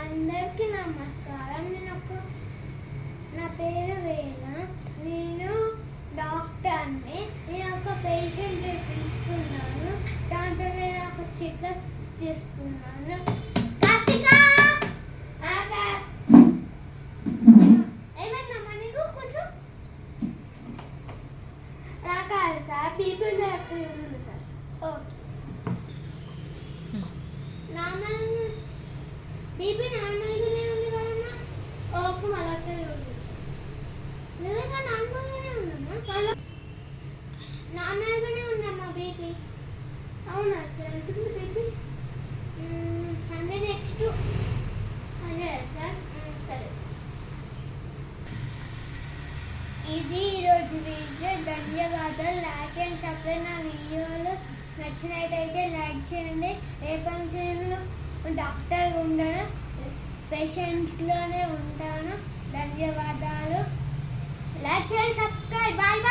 అందరికీ నమస్కారం. నా పేరు వేణ. నేను డాక్టర్ని. నేను ఒక పేషెంట్ తీసుకున్నాను. దాంట్లో నేను ఒక చెకప్ చేస్తున్నాను. సార్ ఏమైందమ్మా నీకు? కొంచెం రాకాలి సార్. బీపీ ఉంది సార్. ఓకే. నార్మల్ బీపీ నార్మల్గానే ఉంది కదమ్మా. ఓకే, మళ్ళీ ఒకసారి నిజంగా నార్మల్గానే ఉందమ్మా. నార్మల్గానే ఉందమ్మా బీపీ. అవునా సార్? ఎంతుంది బీపీ? 100 next 100 sir. సరే సార్. ఇది ఈరోజు వీడియో. ధన్యవాదాలు. Like and subscribe. నా వీడియోలు నచ్చినట్టయితే లైక్ చేయండి. రేపు డాక్టర్ ఉండను, పేషెంట్లోనే ఉంటాను. ధన్యవాదాలు. లైక్ చేయండి, సబ్స్క్రైబ్. Bye bye.